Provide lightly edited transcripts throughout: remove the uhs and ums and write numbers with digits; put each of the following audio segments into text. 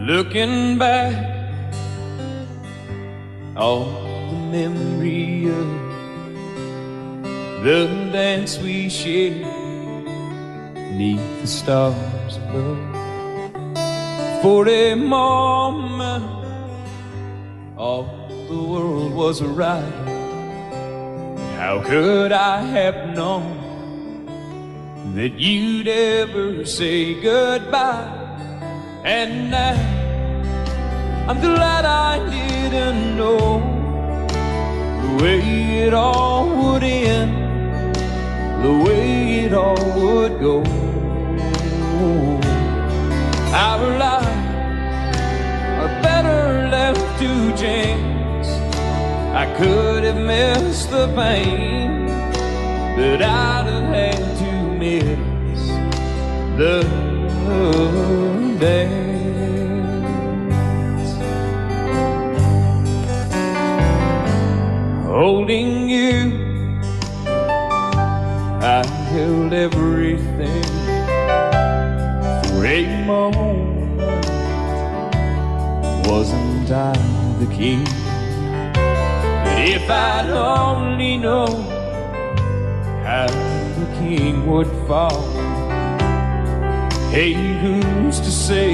Looking back, all the memory of the dance we shared neath the stars above. For a moment, all the world was right. How could I have known that you'd ever say goodbye? And now I'm glad I didn't know the way it all would end, the way it all would go. Our lives are better left to chance. I could have missed the pain, but I'd have had to miss the dance. Holding you, I held everything for a moment. Wasn't I the king? But if I'd only known how the king would fall. Hey, who's to say?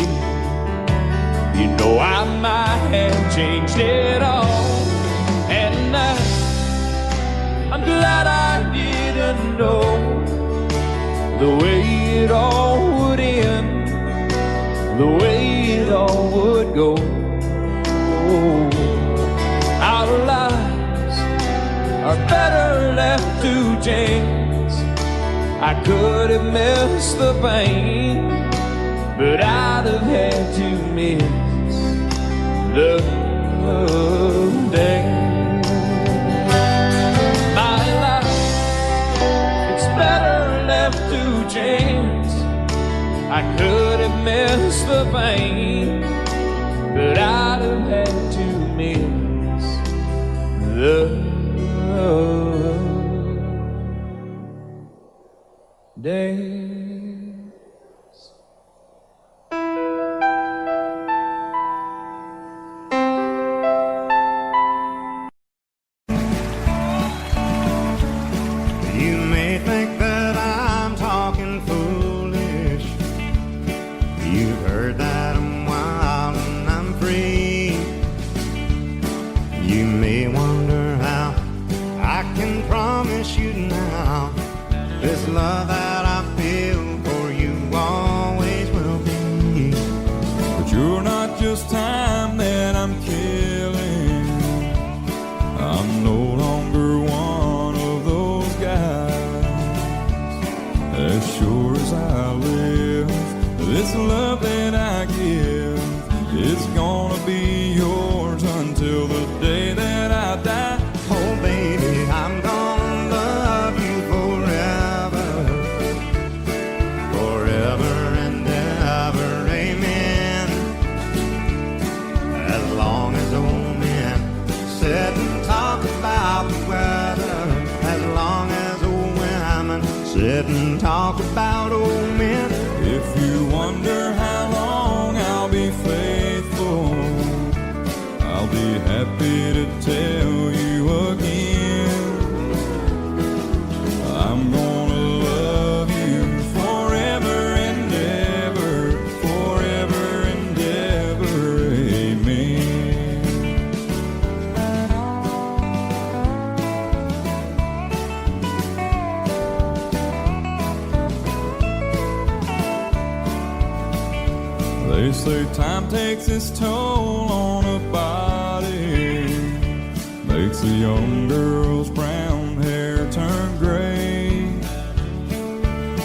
You know I might have changed it all. And I'm glad I didn't know the way it all would end, the way it all would go. Our lives are better left to chance. I could have missed the pain, but I'd have had to miss the dance. My life, it's better left to chance. I could have missed the pain, but I'd have had to miss the dance. You may think that I'm talking foolish. You've heard that I'm wild and I'm free. You may wonder how I can promise you now this love that I feel for you always will be. But you're not just time that I'm killing. I'm no longer one of those guys. As sure as I live, this love that I give is gonna be yours until the day that I die. Oh baby, I'm gonna love you forever, forever and ever, amen. As long as old men sit and talk about the weather, as long as old women sit and talk about old men. If you wonder how long I'll be faithful, I'll be happy to tell you again. I'm gonna love you forever and ever, forever and ever, amen. They say time takes its toll on a body, makes a young girl's brown hair turn gray.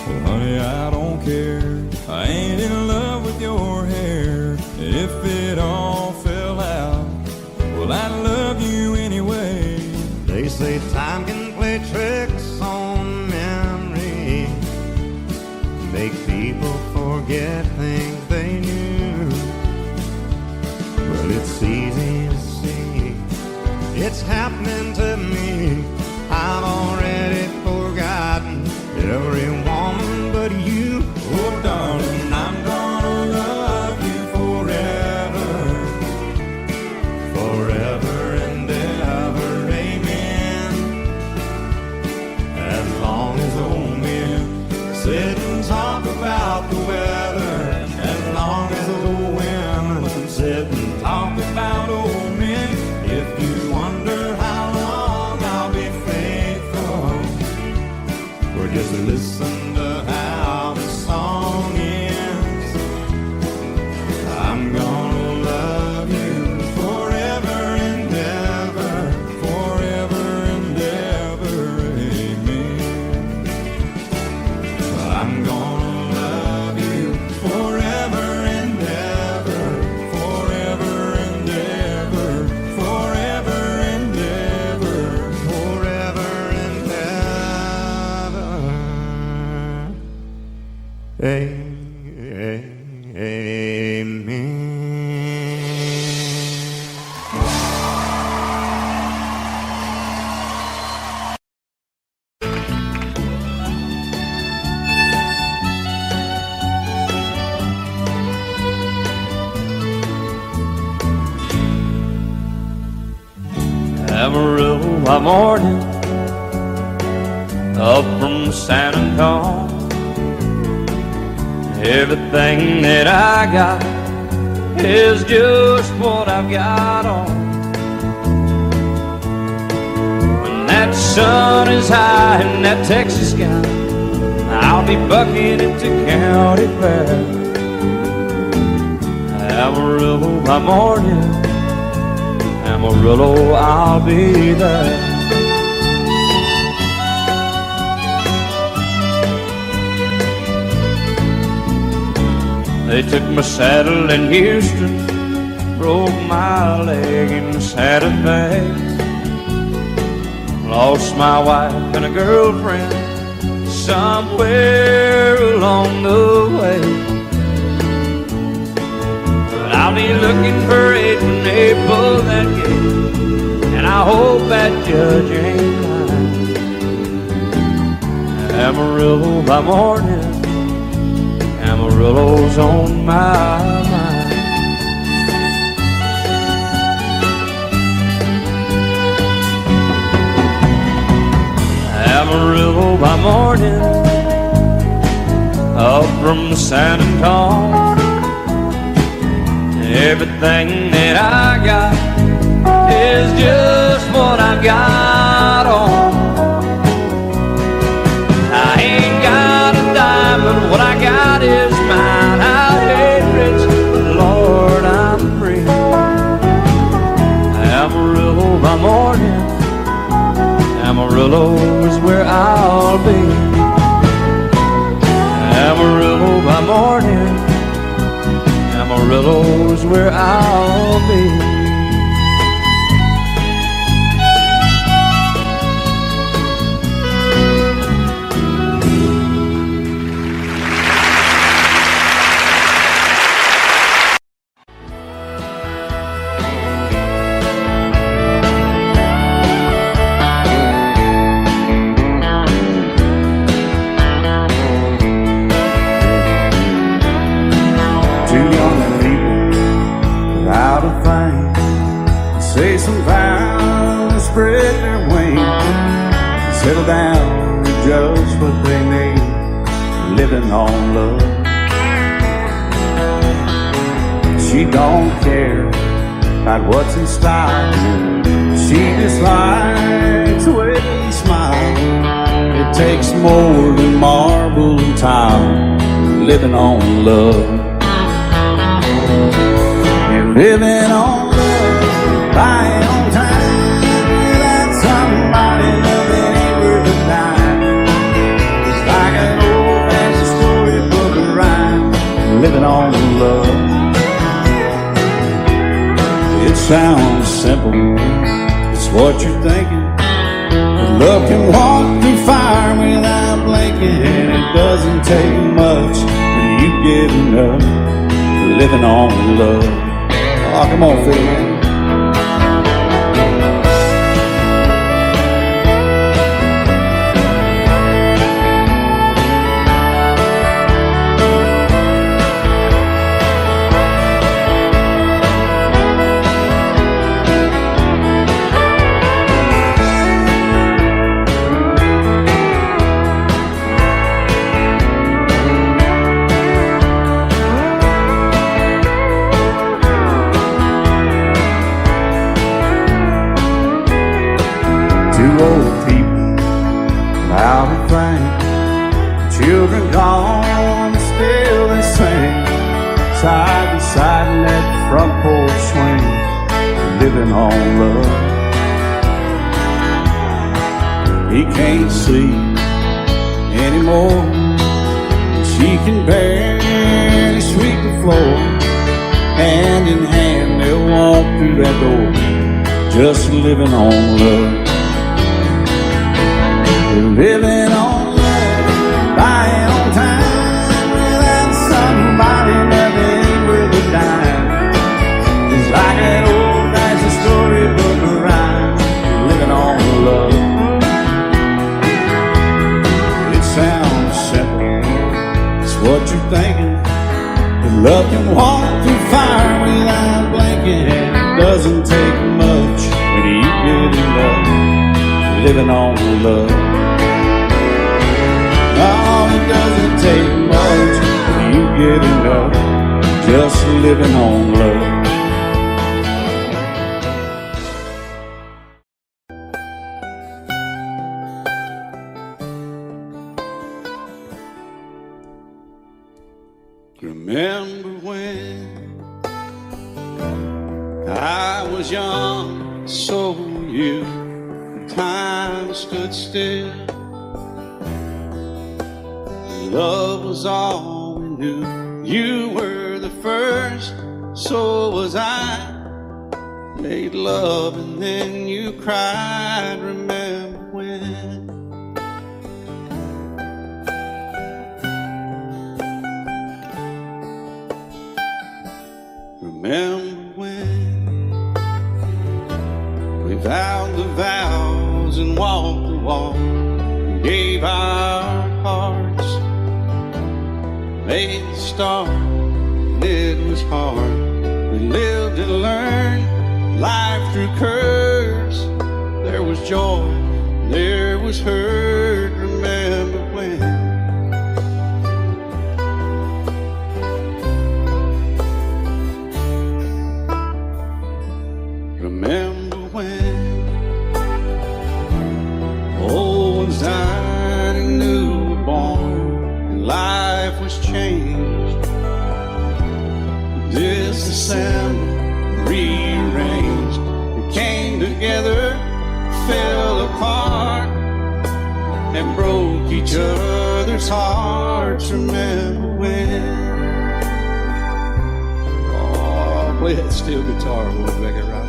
Well, honey, I don't care. I ain't in love with your hair. If it all fell out, well, I love you anyway. They say time can play tricks on memory, make people forget things they knew. Well, it's easy to see, it's happening to me. I've already forgotten every woman but you. Oh darling, I'm gonna love you forever. Amarillo by morning, up from San Antonio. Everything that I got is just what I've got on. When that sun is high in that Texas sky, I'll be bucking into County Fair. Amarillo by morning, Amarillo, I'll be there. They took my saddle in Houston, broke my leg in Santa Fe. Lost my wife and a girlfriend somewhere along the way. But I'll be looking for it when they pull that gate, and I hope that judge ain't lying. Amarillo by morning, Amarillo's on my mind. Amarillo by morning, up from San Antonio. Everything that I got is just what I've got on. I ain't got a dime, but what I got is mine. I ain't rich, but Lord, I'm free. Amarillo by morning, Amarillo is where I'll be. Amarillo by morning, Amarillo is where I'll be. Say some vows and spread their wings, settle down and just what they need, living on love. She don't care about what's in style, she just likes the way he smiles. It takes more than marble and tile, living on love. You're living on buying on time without somebody loving ain't worth a dime. It's like an old-fashioned storybook of rhyme, living on love. It sounds simple, it's what you're thinking, but love can walk through fire without blinking, and it doesn't take much when you get enough, living on love. Oh, come on, Phil, man. Old people out of fame, children gone, but still they sing side by side in that front porch swing, living on love. He can't see anymore, she can barely sweep the floor. Hand in hand they'll walk through that door, just living on love. Living on love, buying on time without somebody Love can walk through fire without blinking, and it doesn't take much when you get enough living on love. Oh, it doesn't take much when you get enough just living on love. Remember when I was young, so were you. Time stood still. Love was all we knew. You were the first, so was I. Made love and then you cried. Remember when? Remember when we vowed the vows and walked the walk, and gave our hearts, made the start, and it was hard. We lived and learned life through curves. There was joy, there was hurt. Remember when? Remember when old ones died and new were born, and life was changed, disassembled, rearranged. We came together, fell apart, and broke each other's hearts. Remember when? Oh, play that steel guitar, we'll make it right.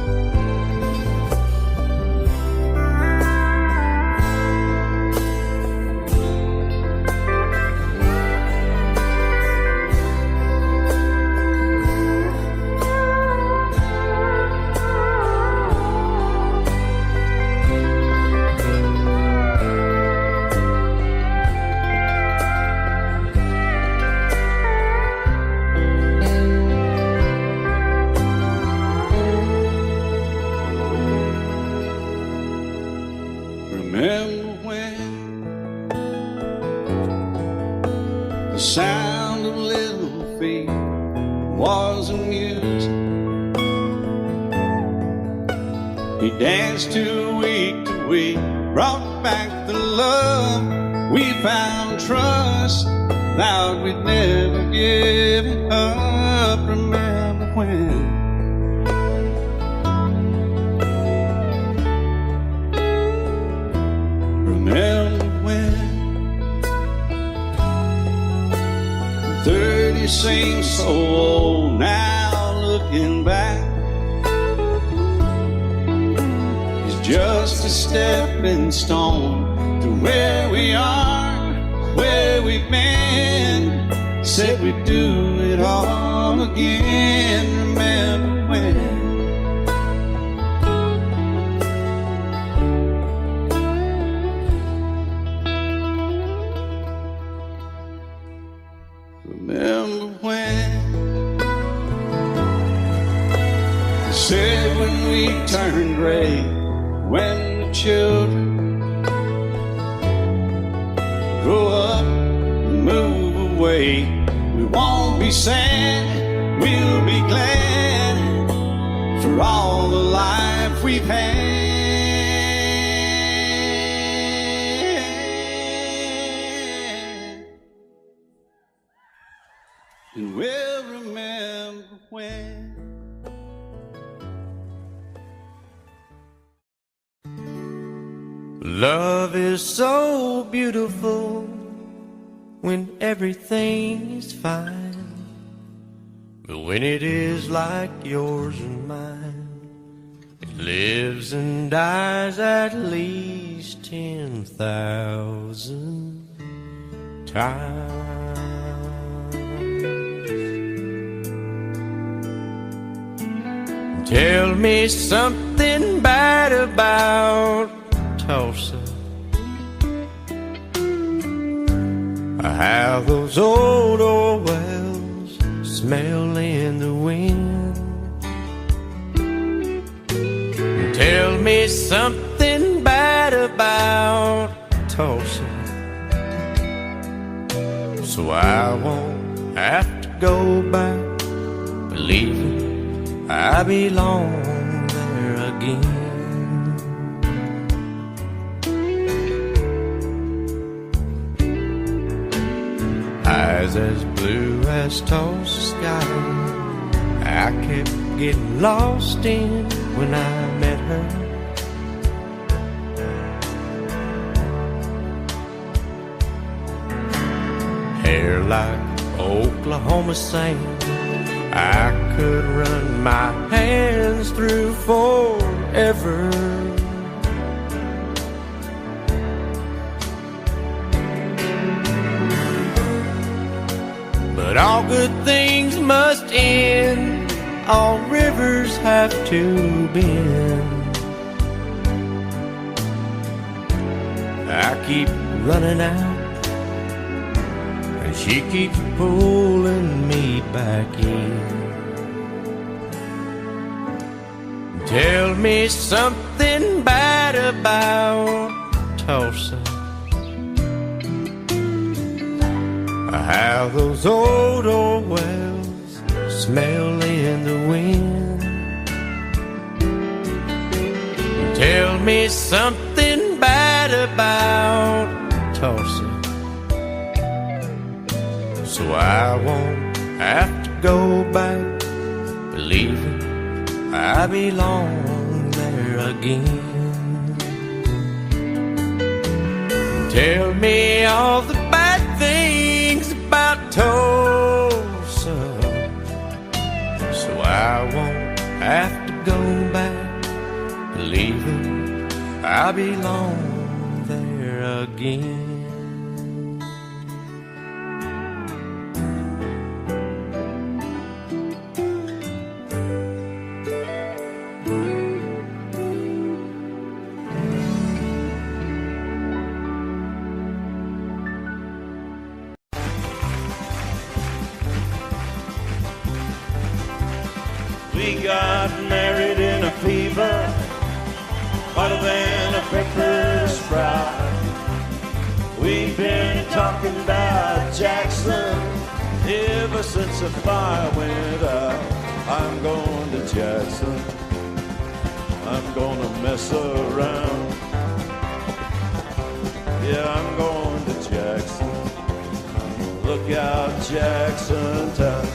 Remember when the sound of little feet was a music? He danced to week, brought back the love. We found trust, vowed we'd never give it up. Remember when? Remember when 30 seems so old now, looking back. It's just a stepping stone to where we are, where we've been. Said we'd do it all again. Remember when? Remember when they said when we turn gray, when the children grow up and move away, we won't be sad, we'll be glad for all the life we've had. And we'll remember when. Love is so beautiful when everything is fine, but when it is like yours and mine, it lives and dies at least 10,000 times. Tell me something bad about Tulsa, how those old oil wells smell in the wind. Tell me something bad about Tulsa, so I won't have to go back, believing I belong there again. Eyes as blue as Tulsa sky, I kept getting lost in when I met her. Hair like Oklahoma sand, I could run my hands through forever. But all good things must end, all rivers have to bend. I keep running out, and she keeps pulling me back in. Tell me something bad about Tulsa, how those old wells smell in the wind. Tell me something bad about Tulsa, so I won't have to go back, believing I belong there again. Tell me all the bad things about Tulsa, so I won't have to go back, believing I belong there again. We got married in a fever, hotter than a pepper sprout. We've been talking about Jackson ever since the fire went out. I'm going to Jackson, I'm gonna mess around. Yeah, I'm going to Jackson, look out Jackson town.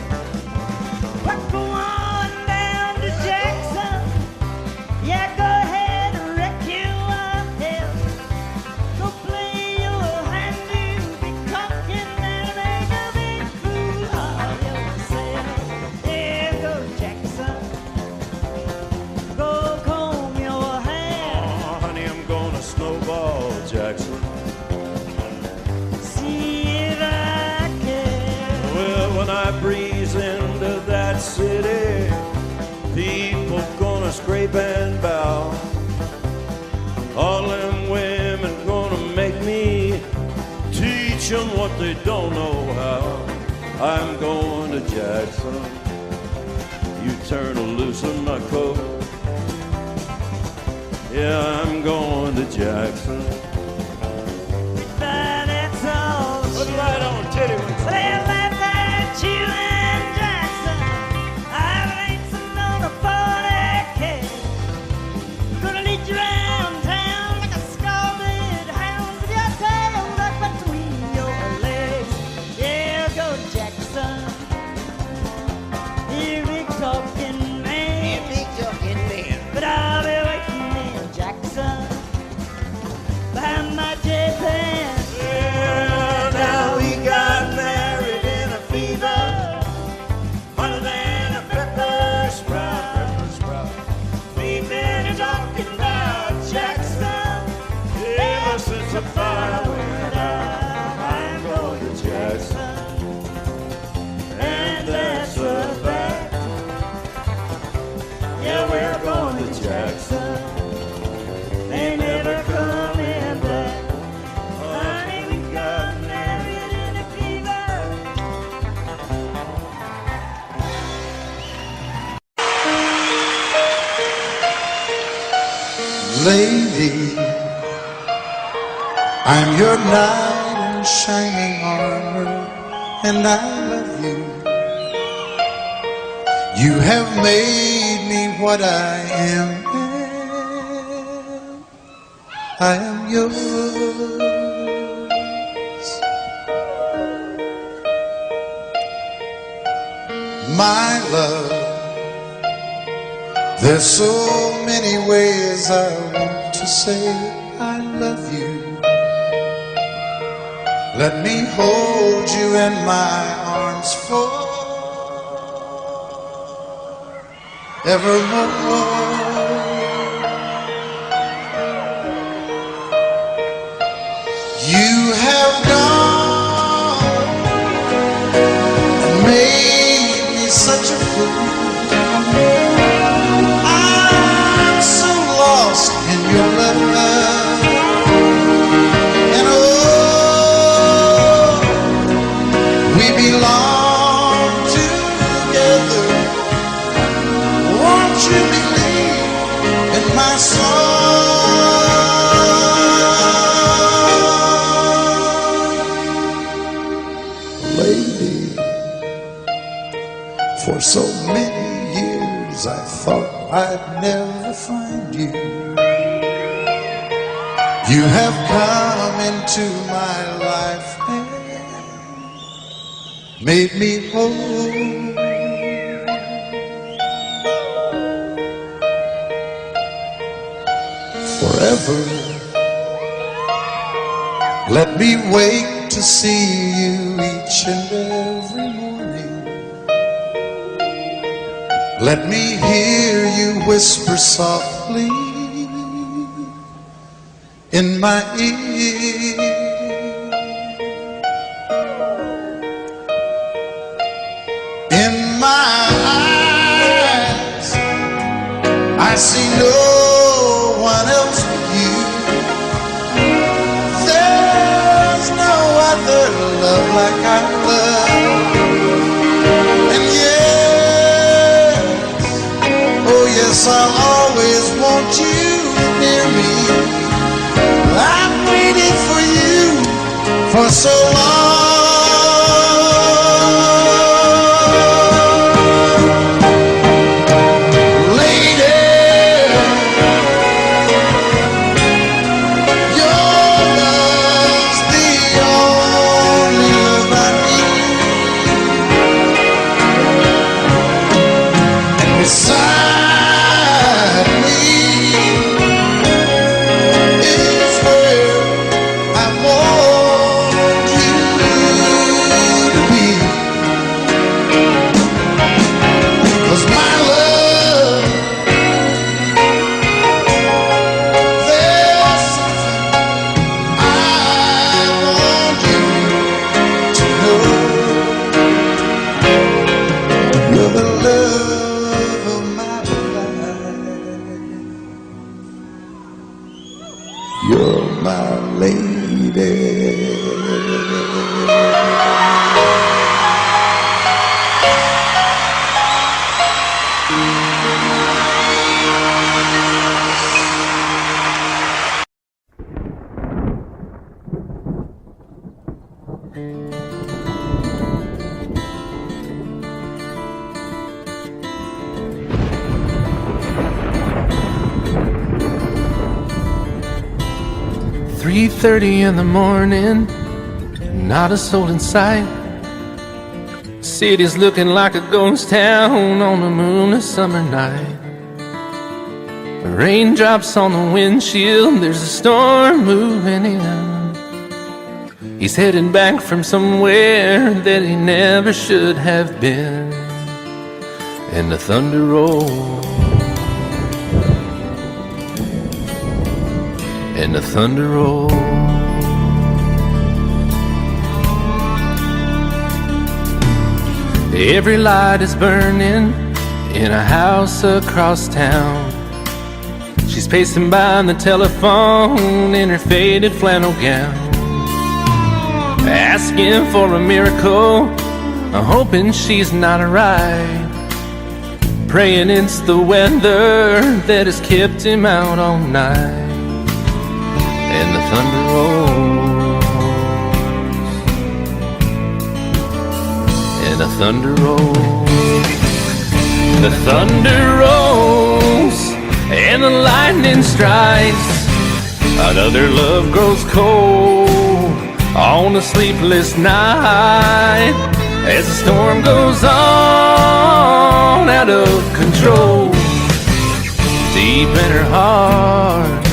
Jackson, see if I can. Well, when I breeze into that city, people gonna scrape and bow. All them women gonna make me teach them what they don't know how. I'm going to Jackson, you turn loose in my coat. Yeah, I'm going to Jackson. Put it right on, Teddy. Well, that's you and Jackson. I'm racing on a 40K. Gonna lead you around town like a scalded hound with your tail tucked between your legs. Yeah, go Jackson. You big talking man. But I'll be waiting in Jackson. Lady, I'm your knight in shining armor, and I love you. You have made me what I am. I am yours. My love, there's so many ways I want to say I love you. Let me hold you in my arms forevermore. You have gone and made me such a fool. I'm so lost in your love, and oh, we belong together. Won't you believe in my song? Lady, for so many years I thought I'd never find you. You have come into my life and made me whole. Forever, let me wake to see you each and every morning. Let me hear you whisper softly in my ear. In my eyes, I see no one else but you. There's no other love like I love. And yes, oh yes, I'll always want you near me. I've waited for you for so long. Lady, your love's the only love I need. And beside me is where I want you to be. 'Cause my love, there's something I want you to know. You're the love of my life. You're my lady. "3:30 in the morning, not a soul in sight. City's looking like a ghost town on a moonless summer night. Raindrops on the windshield, there's a storm moving in. He's heading back from somewhere that he never should have been. And the thunder rolls, and the thunder rolls. Every light is burning in a house across town. She's pacing by the telephone in her faded flannel gown, asking for a miracle, hoping she's not right. praying it's the weather that has kept him out all night. And the thunder rolls, and the thunder rolls, the thunder rolls, and the lightning strikes. Another love grows cold on a sleepless night as the storm goes on out of control. Deep in her heart,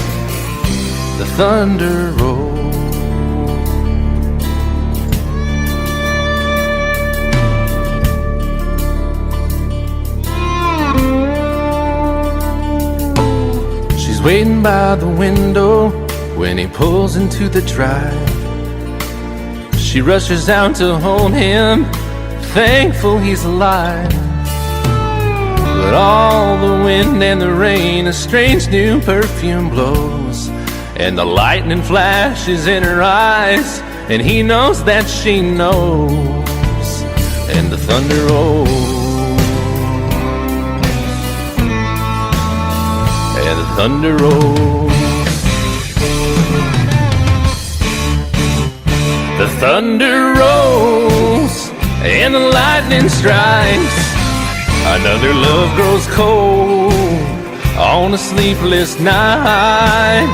the thunder rolls. She's waiting by the window when he pulls into the drive. She rushes out to hold him, thankful he's alive. But all the wind and the rain, a strange new perfume blows, and the lightning flashes in her eyes, and he knows that she knows. And the thunder rolls, and the thunder rolls. The thunder rolls and the lightning strikes. Another love grows cold on a sleepless night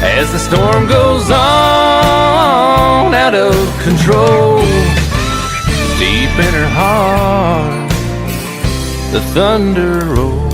as the storm goes on out of control. Deep in her heart, the thunder rolls.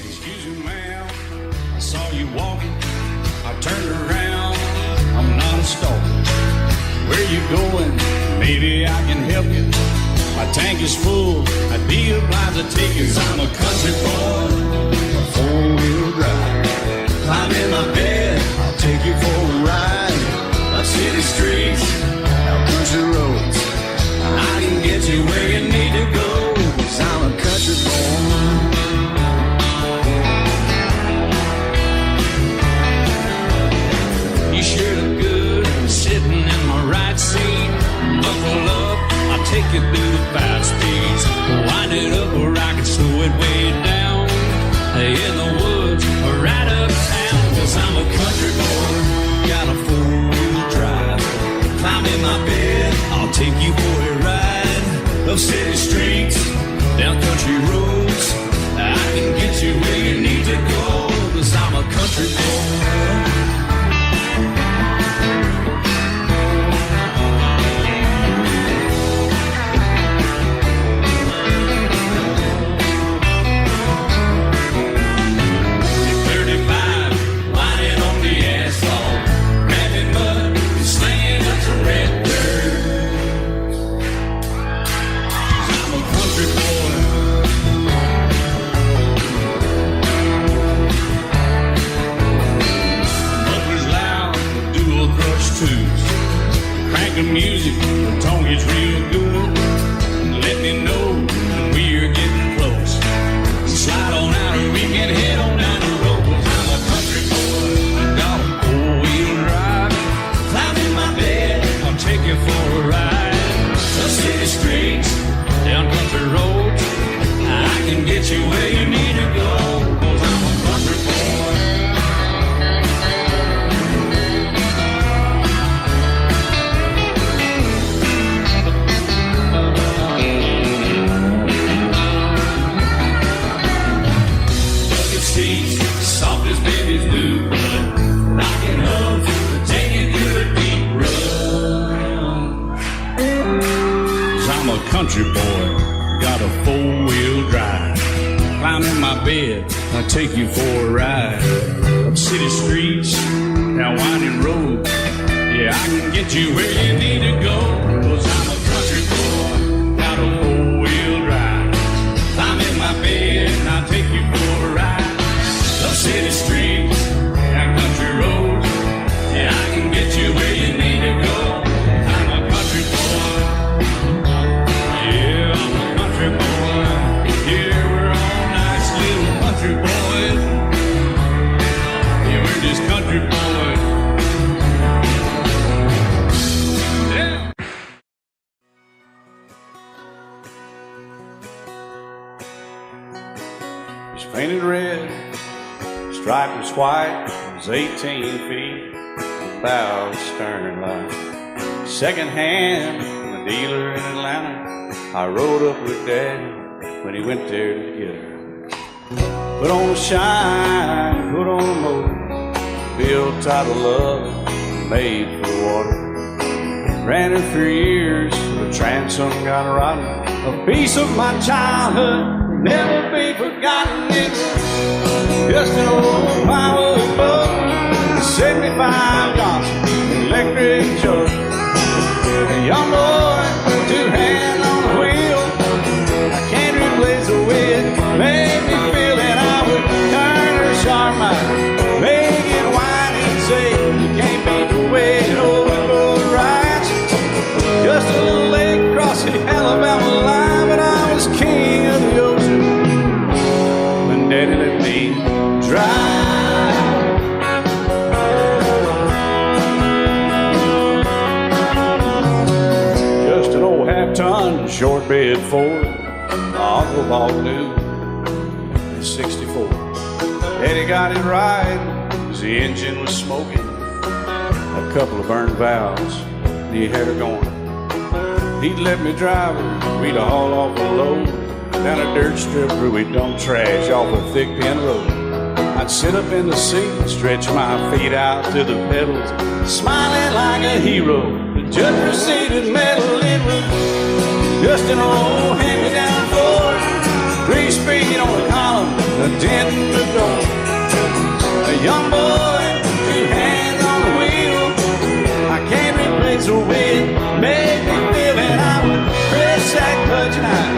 Excuse me, ma'am, I saw you walking. I turned around, I'm not a stalker. Where you going? Maybe I can help you. My tank is full, I'd be obliged to take you. 'Cause I'm a country boy, a four-wheel drive. Climb in my bed, I'll take you for a ride. Up city streets, out country roads. I can get you where you need to go. 'Cause I'm a country boy. You sure look good sitting in my right seat. Buckle up, I'll take you through the 5 speeds. Wind it up where I can slow it way down. In the woods or right uptown. 'Cause I'm a country boy, got a 4-wheel drive. Climb in my bed, I'll take you for a ride. Up city streets, down country roads. I can get you where you need to go. 'Cause I'm a country boy. Crank the music, the tone gets real good. Let me know when we're getting close. Slide on out and we can head on down the road. 'Cause I'm a country boy, got a 4-wheel drive. Climb in my bed, I'll take you for a ride. Up city streets, down country roads. I can get you where you need to go. 'Cause I'm a country boy. Soft as baby's blue blood, knocking up, taking through the deep run. 'Cause I'm a country boy, got a 4-wheel drive. Climb in my bed, I'll take you for a ride. Up city streets, down winding roads. Yeah, I can get you where you need to go. 'Cause I'm a country boy, got a 4-wheel drive. Climb in my bed, I'll take you painted red, stripe was white, it was 18 feet, bow stern line. Second hand from a dealer in Atlanta, I rode up with Daddy when he went there to get her. Put on a shine, put on a motor, built out of love, made for water. Ran her for years, the transom got rotten. A piece of my childhood, never be forgotten. It's just an old power boat, 75 Johnson, electric choke. A young boy, two hands on the wheel. I can't replace the way it made me feel that I would turn her sharp mind, make it whine and say, you can't beat the way it always goes right. Just a little lake across the Alabama line, but I was king of the ocean when Daddy let me drive. Just an old half-ton short bed Ford my uncle bought new in '64. Daddy got it right, 'cause the engine was smoking, a couple of burned valves, and he had her going. He'd let me drive her, we'd haul off a load down a dirt strip where we'd dump trash off a thick pin road. I'd sit up in the seat and stretch my feet out to the pedals, smiling like a hero. The judge proceeded metal, it was just an old hand-me-down Ford, 3-speed on the column, a dent in the door. A young boy, two hands on the wheel. I can't replace the way it made me feel, and I would press that clutch and I'd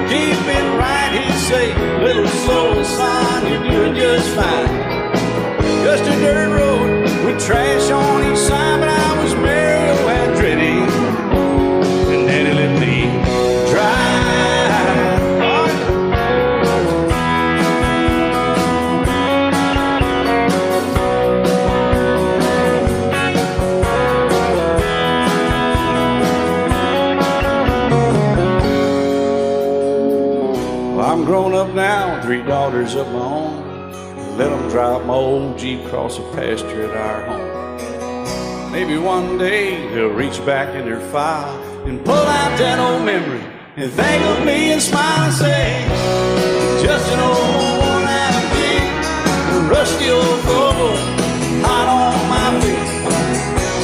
keep it right. He'd say, little slow, son, you're doing just fine. Just a dirt road with trash on each side, but I was Mario Andretti, and Daddy let me drive. I'm grown up now, 3 daughters of my own. Let them drive my old Jeep across the pasture at our home. Maybe one day they'll reach back in their file and pull out that old memory and think of me and smile and say, just an old worn-out Jeep, a rusty old Volvo, hot on my feet.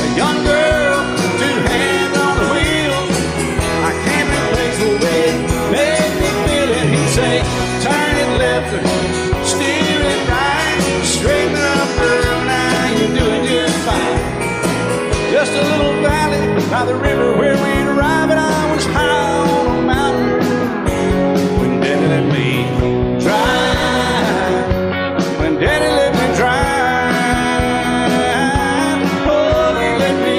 A young girl, 2 hands on the wheel. I can't replace the way it made me feel it. He'd say, turn it left or steer it right, straighten up, girl, now you're doing just fine. Just a little valley by the river where we'd arrive, and I was high on a mountain when Daddy let me drive. When Daddy let me drive, oh, he let me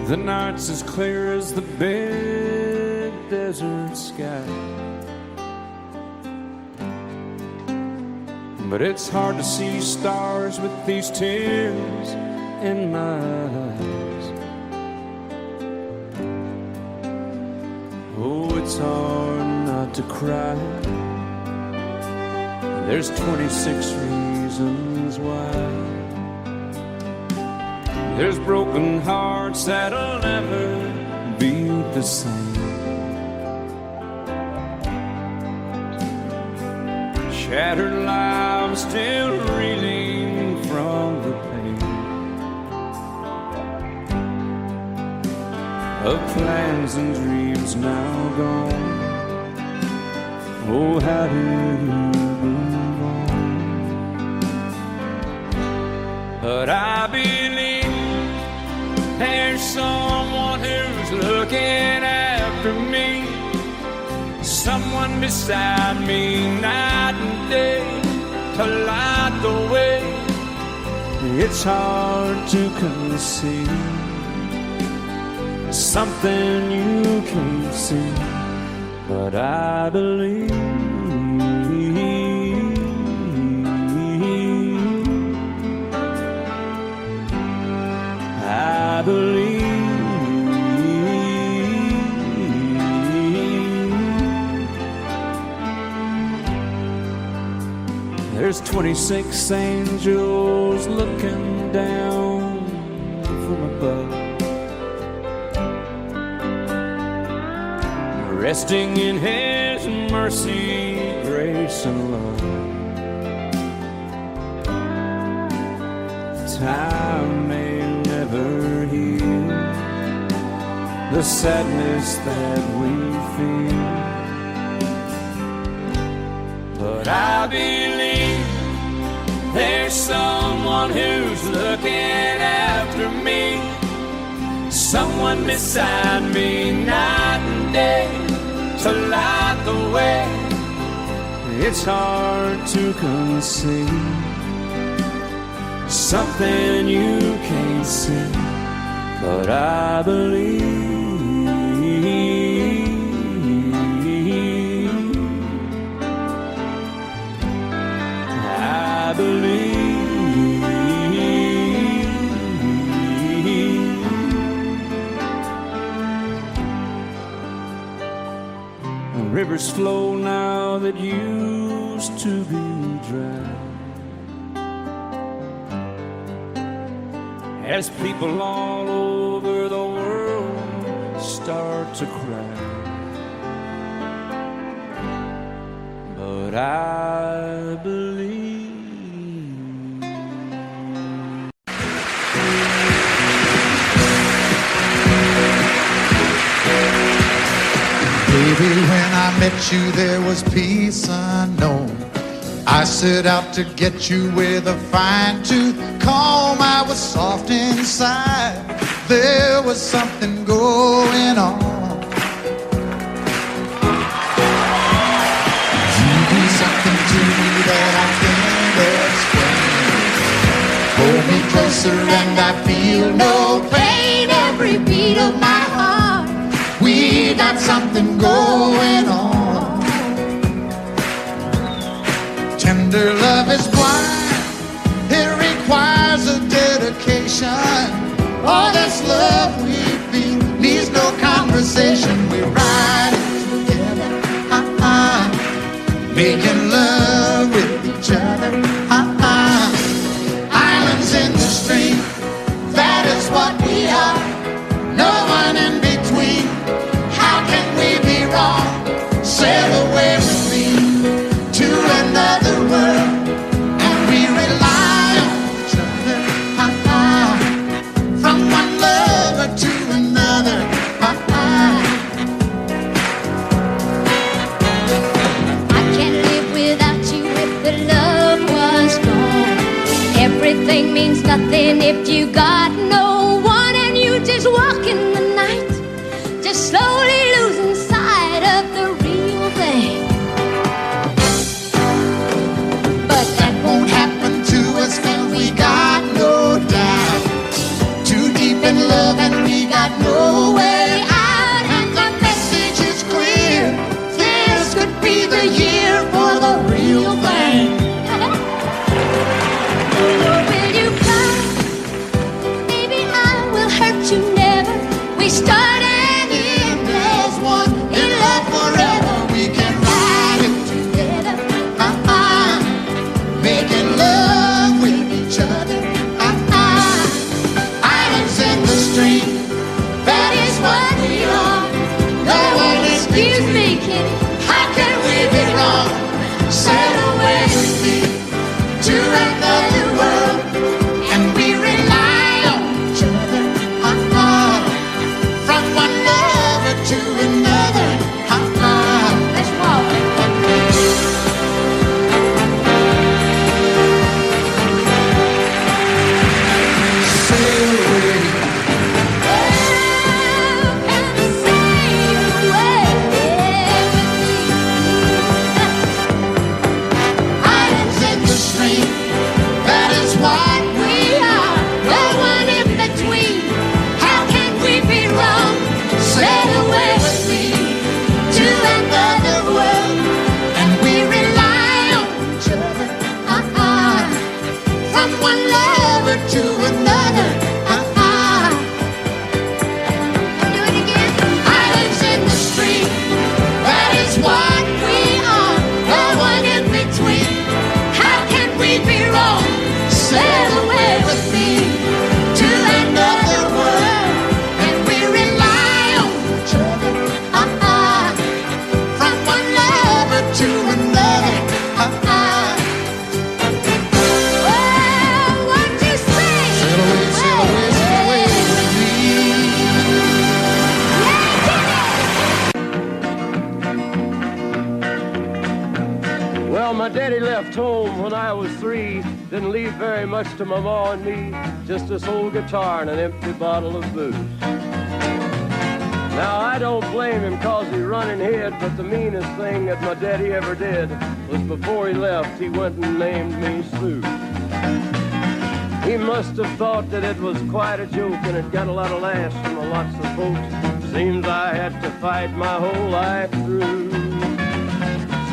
The night's as clear as the big desert sky, but it's hard to see stars with these tears in my eyes. Oh, it's hard not to cry. There's 26 reasons why. There's broken hearts that'll never be the same. Shattered lives still reeling from the pain of plans and dreams now gone. Oh, how do you move on? But I believe there's someone who's looking after me, someone beside me night and day to light the way. It's hard to conceive something you can't see, but I believe. There's 26 angels looking down from above, resting in His mercy, grace, and love. Time may never heal the sadness that we feel, but I believe there's someone who's looking after me, someone beside me night and day to light the way. It's hard to conceive something you can't see, but I believe. I believe. Rivers flow now that used to be dry, as people all over the world start to cry. But I believe. Baby, when I met you, there was peace unknown. I set out to get you with a fine-tooth comb. I was soft inside. There was something going on. You do something to me that I can't explain. Hold me closer and I feel no pain. Every beat of my heart, we got something going on. Tender love is blind, it requires a dedication. All this love we feel needs no conversation. We're riding together, making love with each other, Islands in the stream, that is what we are. No one in between. How can we be wrong? Sail away with me to another world, and we rely on each other, from one lover to another, I can't live without you if the love was gone. Everything means nothing if you got no one, and you just walk in the night, just slowly losing sight of the real thing. but that won't happen to us, and we got no doubt. Too deep in love, and we got no way out. And the message is clear: this could be the year for the real thing. Will you come? Baby, I My daddy left home when I was 3. Didn't leave very much to my ma and me. Just this old guitar and an empty bottle of booze. Now I don't blame him cause he running hid, but the meanest thing that my daddy ever did was before he left, he went and named me Sue. He must have thought that it was quite a joke, and it got a lot of laughs from lots of folks. Seems I had to fight my whole life through.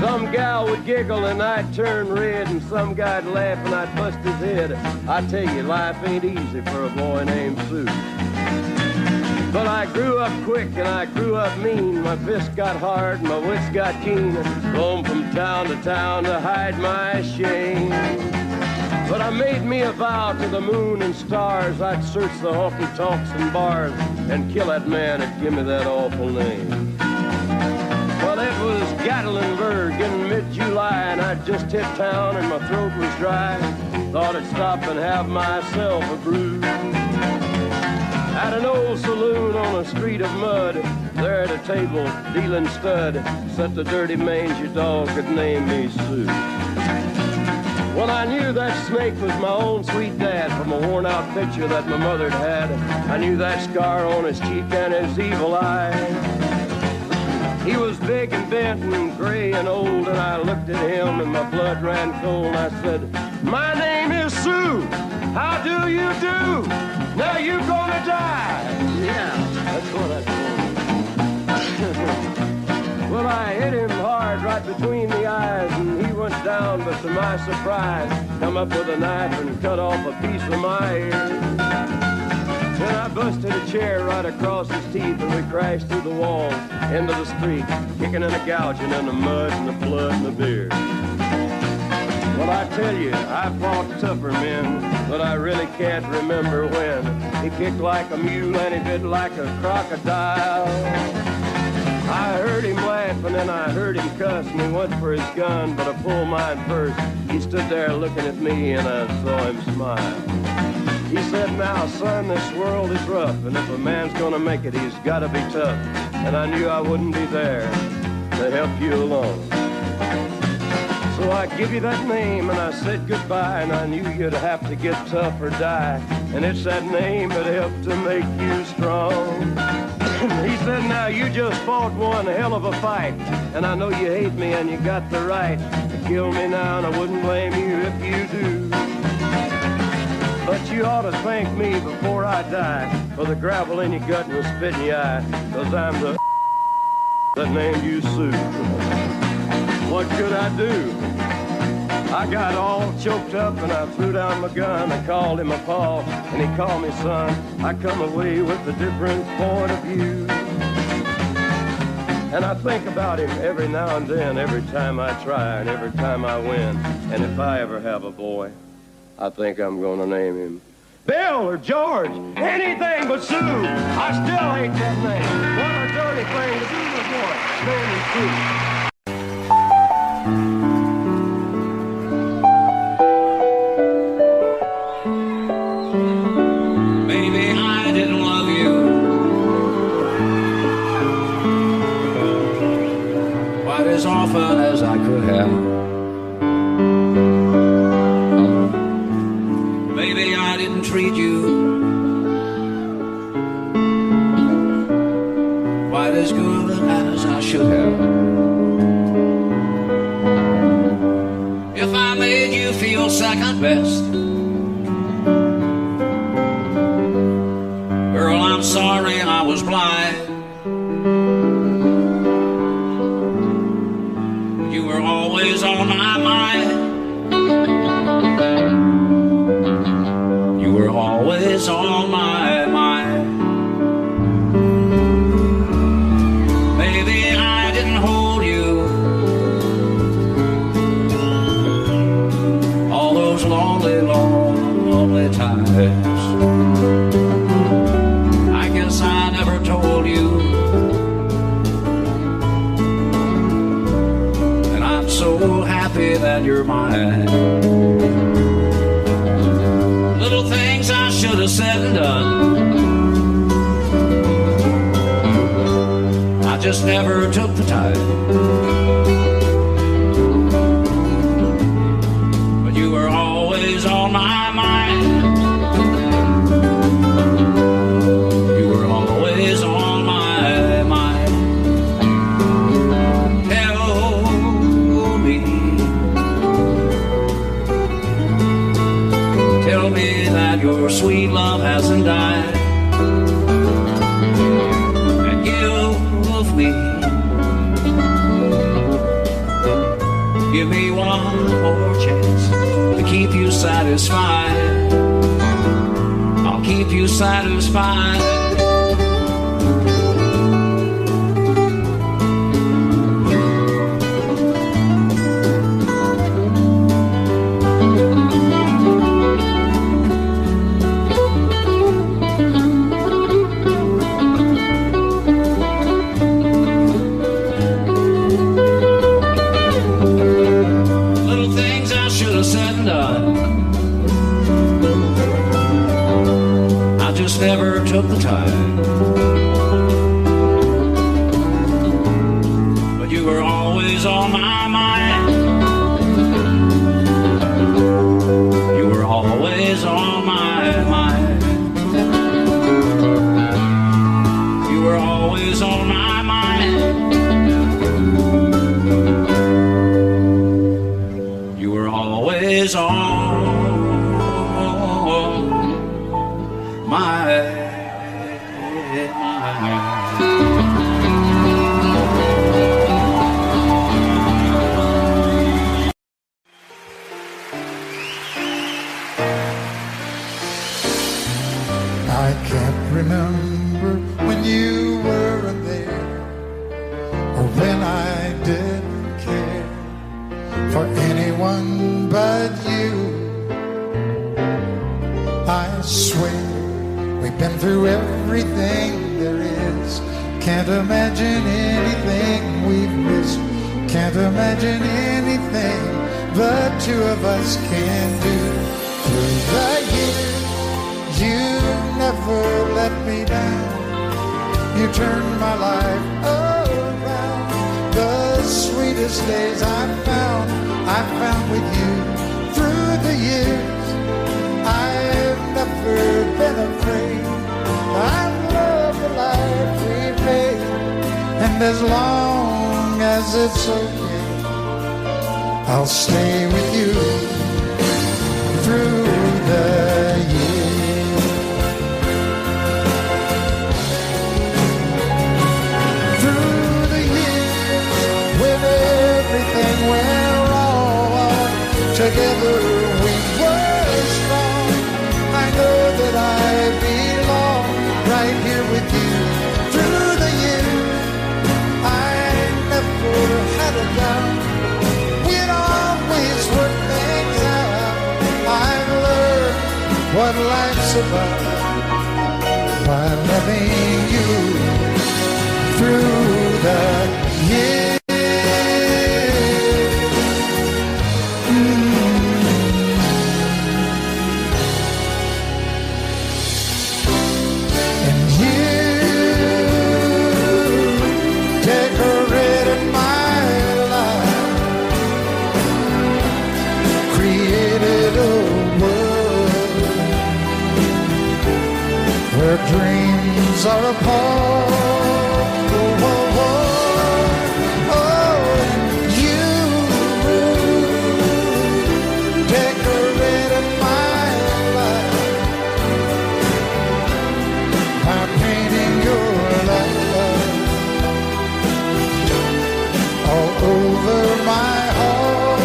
Some gal would giggle and I'd turn red, and some guy'd laugh and I'd bust his head. I tell you, life ain't easy for a boy named Sue. But I grew up quick and I grew up mean. My fists got hard and my wits got keen. Roamed from town to hide my shame. But I made me a vow to the moon and stars, I'd search the honky-tonks and bars and kill that man that give me that awful name. Well, it was Gatlinburg in mid-July, and I'd just hit town and my throat was dry. Thought I'd stop and have myself a brew. At an old saloon on a street of mud, there at a table, dealing stud, sat the dirty mangy dog that named me Sue. Well, I knew that snake was my own sweet dad from a worn-out picture that my mother'd had. I knew that scar on his cheek and his evil eye. He was big and bent and gray and old, and I looked at him and my blood ran cold. And I said, "My name is Sue. How do you do? Now you gonna die." Yeah, that's what I told him. Well, I hit him hard right between the eyes, and he went down, but to my surprise, come up with a knife and cut off a piece of my ear. Then I busted a chair right across his teeth, and we crashed through the wall into the street, kicking and a gouging in the mud and the blood and the beer. Well, I tell you, I fought tougher men, but I really can't remember when. He kicked like a mule and he bit like a crocodile. I heard him laugh and then I heard him cuss, and he went for his gun, but I pulled mine first. He stood there looking at me and I saw him smile. He said, "Now, son, this world is rough, and if a man's gonna make it, he's gotta be tough." And I knew I wouldn't be there to help you along. So I give you that name and I said goodbye, and I knew you'd have to get tough or die. And it's that name that helped to make you strong. He said, "Now you just fought one hell of a fight, and I know you hate me and you got the right to kill me now, and I wouldn't blame you if you do. But you ought to thank me before I die for the gravel in your gut and the spit in your eye, 'cause I'm the that named you Sue." What could I do? I got all choked up and I threw down my gun. I called him a pa and he called me son. I come away with a different point of view. And I think about him every now and then, every time I try and every time I win. And if I ever have a boy, I think I'm gonna name him Bill or George, anything but Sue. I still hate that name. What a dirty thing to do to a boy. Name him Sue. As often as I could have. Maybe I didn't treat you quite as good as I should have. If I made you feel second best, girl, I'm sorry I was blind. Always on my mind. You were always on my mind. Maybe I didn't hold you all those lonely, lonely times. I guess I never told you. So happy that you're mine. Little things I should have said and done, I just never took the time. sweet love hasn't died. And give me one more chance to keep you satisfied. I'll keep you satisfied. Never took the time, but you were always on my mind. You were always on my mind. You were always on my mind. You were always on I can't remember when you weren't there, or when I didn't care for anyone but you. I swear we've been through everything there is. Can't imagine anything we've missed. Can't imagine anything the two of us can do. Through the years, you never let me down. You turned my life around. The sweetest days I found with you. Through the years, I've never been afraid. I love the life we've made, and as long as it's okay, I'll stay with you through the years. Through the years, when everything went wrong, together we were strong. I know that I belong right here with you. Through the years, I never had a doubt. We'd always work things out. I've learned what life's about by loving you through the years. Dreams are apart. Oh, oh, oh. Oh, you decorated my life by painting your love all over my heart.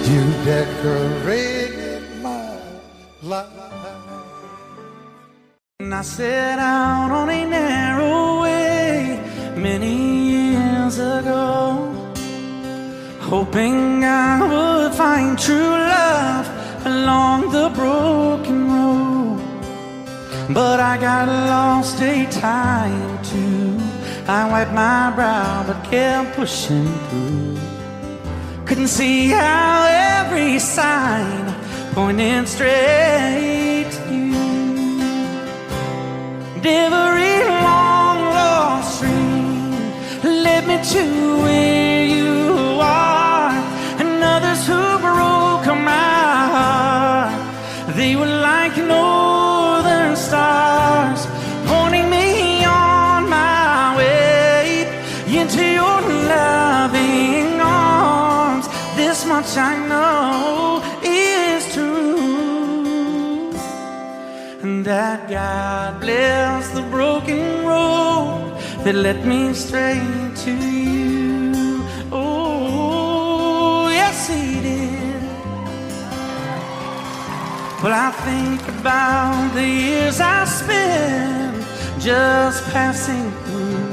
You decorated my life. I set out on a narrow way many years ago, hoping I would find true love along the broken road. But I got lost a time too. I wiped my brow but kept pushing through. Couldn't see how every sign pointed straight to you. Every long lost stream led me to where you are, and others who broke my heart, they were like northern stars, pointing me on my way into your loving arms. This much I know is true. that God bless the broken road that led me straight to you. Oh, yes, He did. Well, I think about the years I spent just passing through.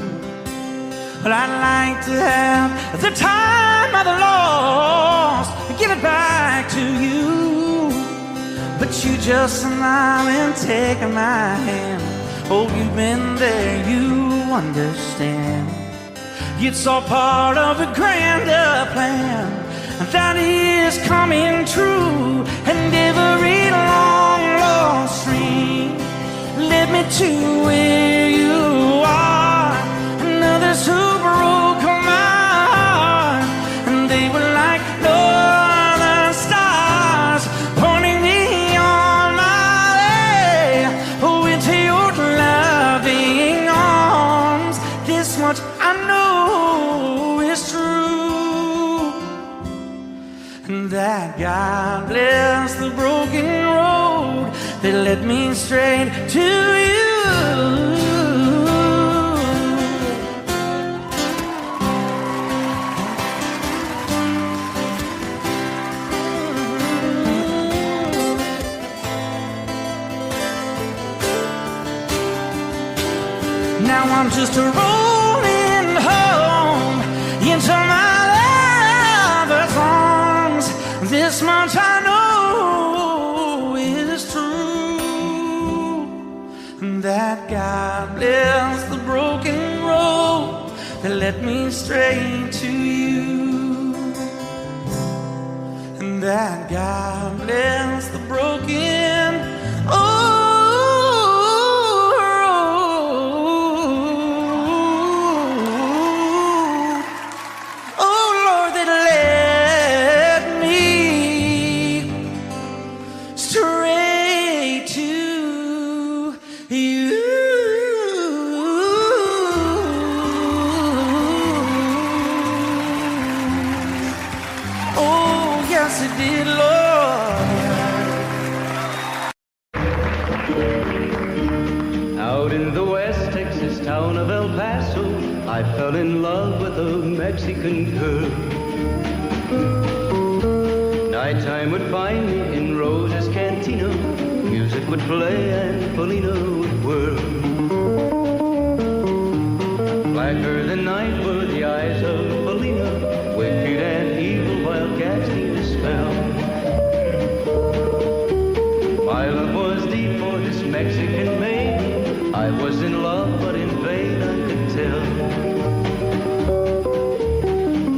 Well, I'd like to have the time I've lost, give it back to you. But you just smile and take my hand. Oh, you've been there, you understand. It's all part of a grander plan that is coming true. And every long lost dream led me to where you are. And others who broke my heart, and they were like northern stars, pointing me on my way. Oh, into your loving arms. This much I know is true, and that God bless the broken road that led me straight to you. Now I'm just rolling home into my lover's arms. This much I know is true, that God bless the broken road that led me straight to you. And that God bless the broken road. Out in the West Texas town of El Paso, I fell in love with a Mexican girl. Nighttime would find me in Rose's Cantina. Music would play and Felina would whirl. Blacker than night were the eyes of Felina, wicked and evil wildcats need a spell. My love was deep for this Mexican maiden. I was in love, but in vain I could tell.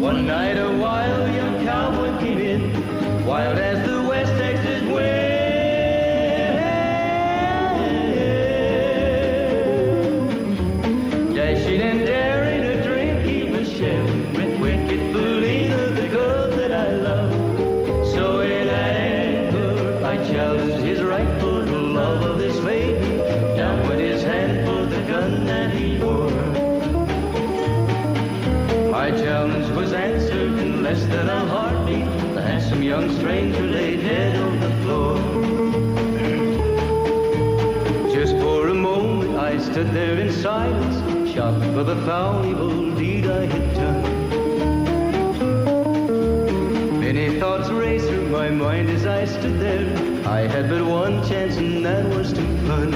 One night a wild young cowboy came in, wild as the West Texas wind. Dashing and daring, a drink he was sharing with wicked Felina, the girl that I love. So in anger I challenged his right for the love of this maiden. Down went his hand for the gun that he wore. My challenge was answered in less than a heartbeat. The handsome young stranger lay dead on the floor. Just for a moment I stood there in silence, shocked for the foul evil deed I had done. Many thoughts raced through my mind as I stood there. I had but one chance and that was to run.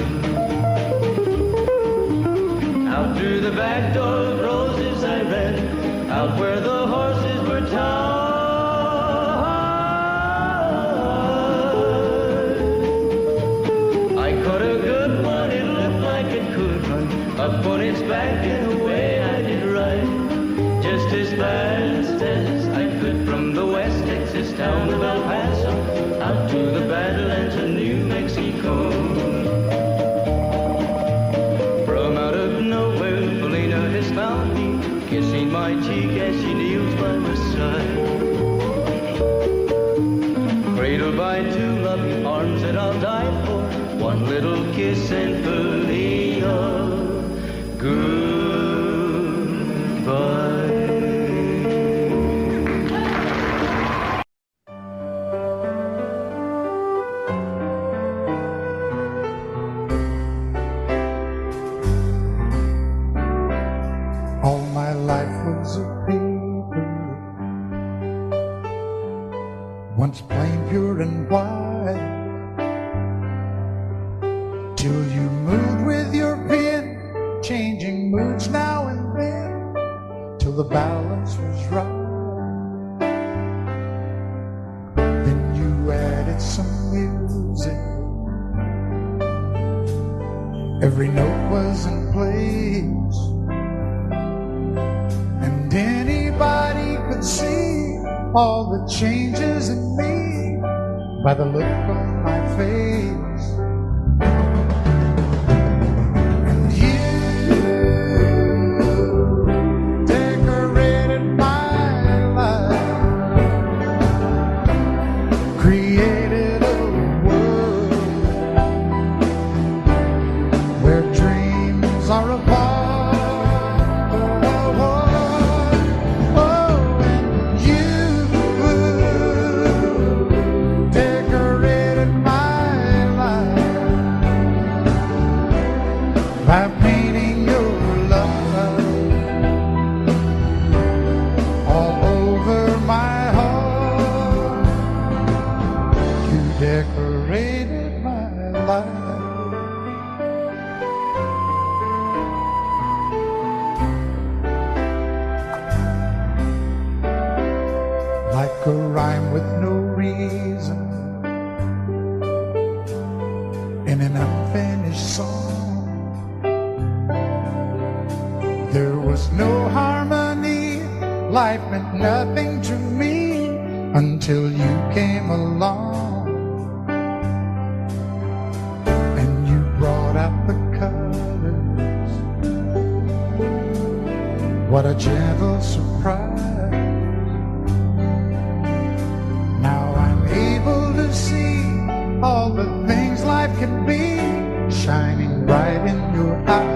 Out through the back door of Roses I ran, out where the horses were tied. I caught a good one, it looked like it could run, up on its back and away I did ride. Just as fast as I could from the West Texas town of El Paso, out to the Badlands of New Mexico. From out of nowhere, Felina has found me, kissing my cheek as she kneels by my side. Cradled by two loving arms that I'll die for, one little kiss and Felina, goodbye. once plain, pure, and white, till you moved with your pen, changing moods now and then, till the balance was right. Then you added some music, every note was in place, and anybody could see all the changes in me by the look on my face. And you decorated my life, created a world where dreams are apart. By painting your love all over my heart, you decorated my life. Like a rhyme with no reason in an unfinished song. There was no harmony, life meant nothing to me until you came along. And you brought out the colors, what a gentle surprise. Now I'm able to see all the things life can be, shining bright in your eyes.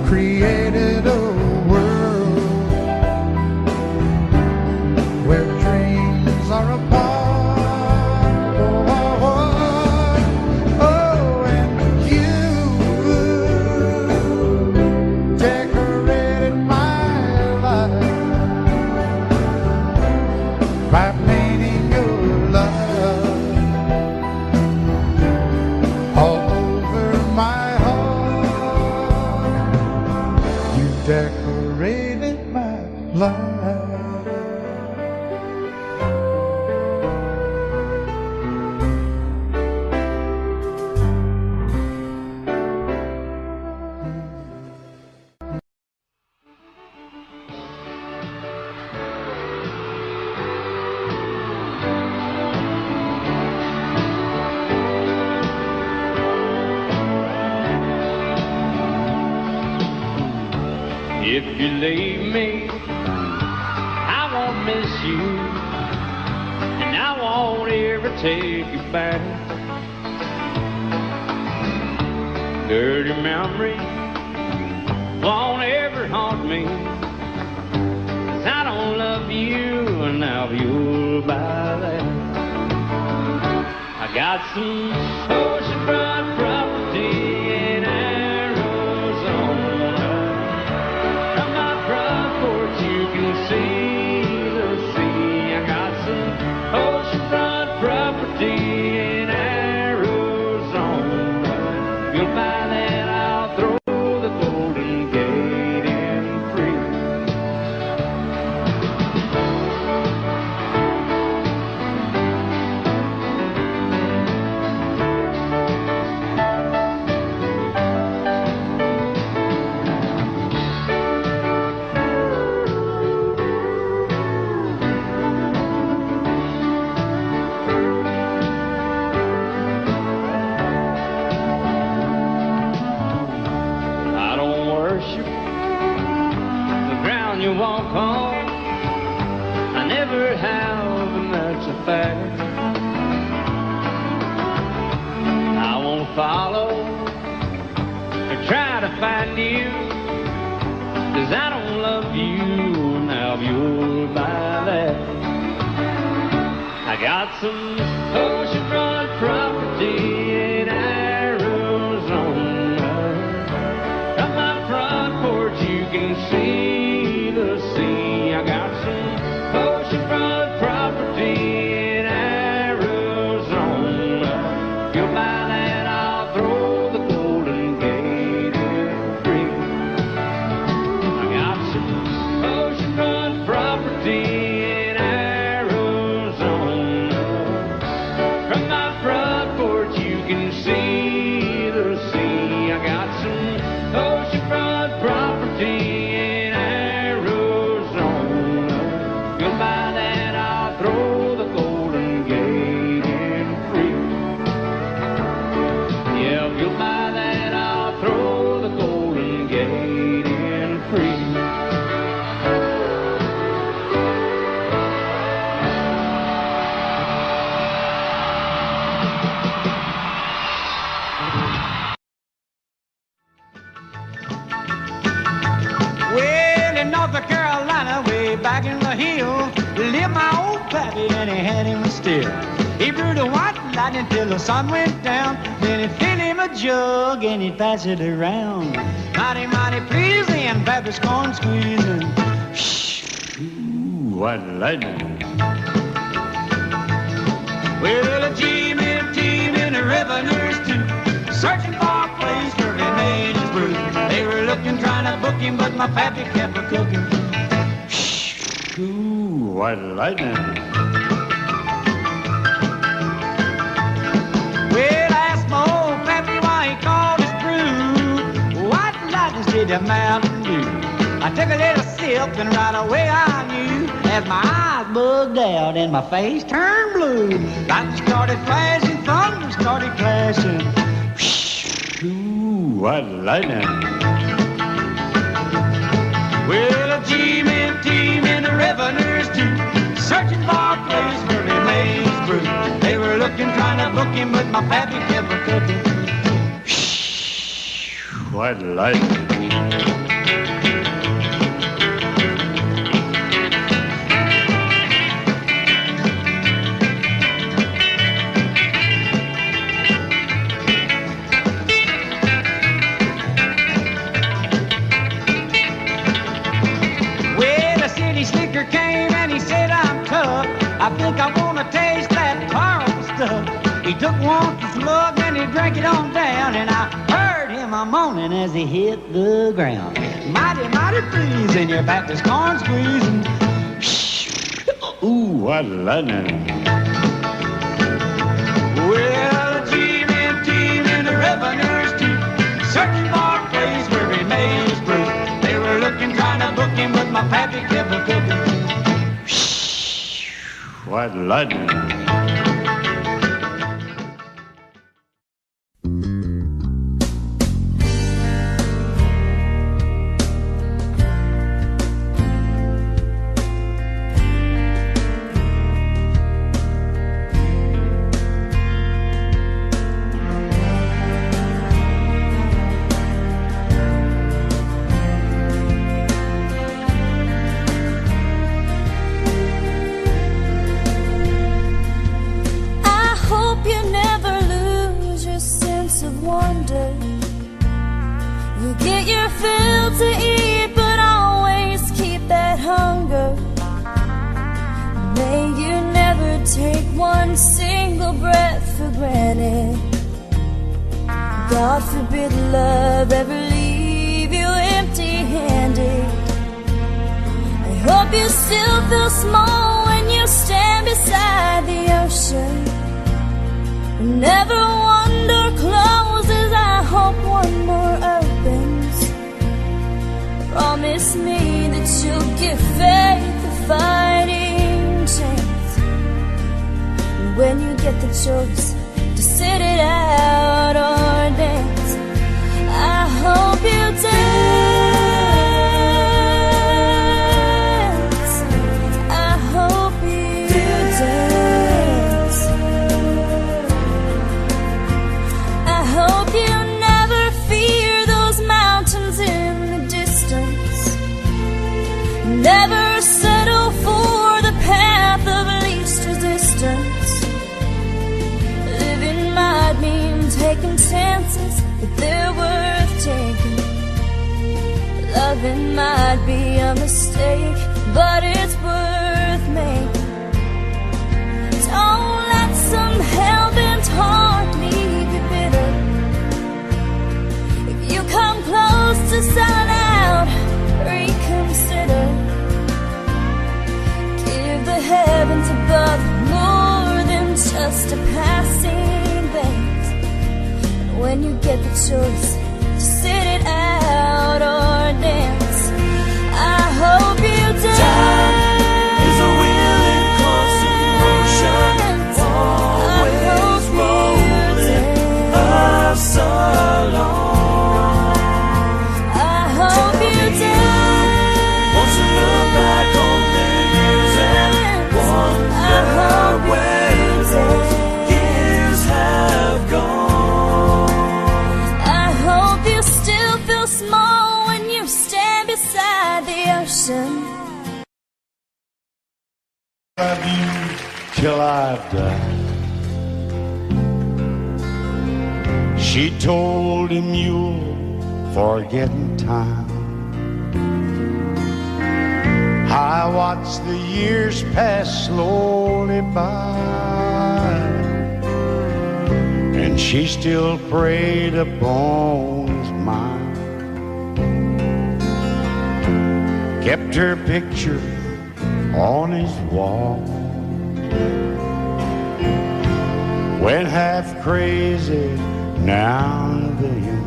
Created a world where dreams are apart. Oh, and you decorated my life by painting your love all over my decorated my life. If you leave me, I won't miss you, and I won't ever take you back. Dirty memories won't ever haunt me, 'cause I don't love you, and now you'll buy that. I got some oceanfront property in Arizona. From my front porch you can see the sea. I got some oceanfront property in Arizona. You'll buy that, I'll throw the Golden Gate in free. You walk on, I never have, and that's a fact. I won't follow or try to find you, 'cause I don't love you, now you'll buy that. I got some oceanfront property He brewed a white lightning till the sun went down. Then he'd fill him a jug and he'd pass it around. Mighty, mighty pleasing, Baptist corn squeezing. Ooh, white lightning. Well, a team and a revenue's too, searching for a place where he made his brew. They were looking, trying to book him, but my pappy kept a cooking. Ooh, white lightning. Well, I asked my old pappy why he called his brew white lightning instead of Mountain Dew. I took a little sip and right away I knew, as my eyes bugged out and my face turned blue. Lightning started flashing, thunder started clashing. Ooh, white lightning. Well, a team and the revenue's too, searching for a place where he made his brew. They were looking, trying to book him, but my pappy kept a cooking. White lightning. I think I wanna taste that Carl stuff. He took one slug and he drank it on down, and I heard him a moaning as he hit the ground. Mighty, mighty pleasing, your Baptist corn squeezing. Ooh, what lightning. Well, a team and the revenue's too, searching for a place where he made his brew. They were looking, trying to book him, but my pappy kept a cooking. White lightning. God forbid love ever leave you empty-handed. I hope you still feel small when you stand beside the ocean. Never one door closes, I hope one more opens. Promise me that you'll give faith a fighting chance. And when you get the choice to sit it out or dance, I hope you dance. I hope you dance. I hope you never fear those mountains in the distance. Never settle for the path of least resistance. Living might mean taking chances, but they're worth taking. Loving might be a mistake, but it's worth making. Don't let some hell-bent heart leave you bitter. If you come close to selling out, reconsider. Give the heavens above more than just a passing glance. And when you get the choice to sit it out or dance, I hope you dance. Time is a willing constant motion, always rolling us along. I hope you dance. Won't you look back on things and wonder where those years have gone? I hope you still feel small when you stand She told him you'll forget in time. I watched the years pass slowly by, and she still preyed upon his mind. Kept her picture on his wall. Went half crazy now and then.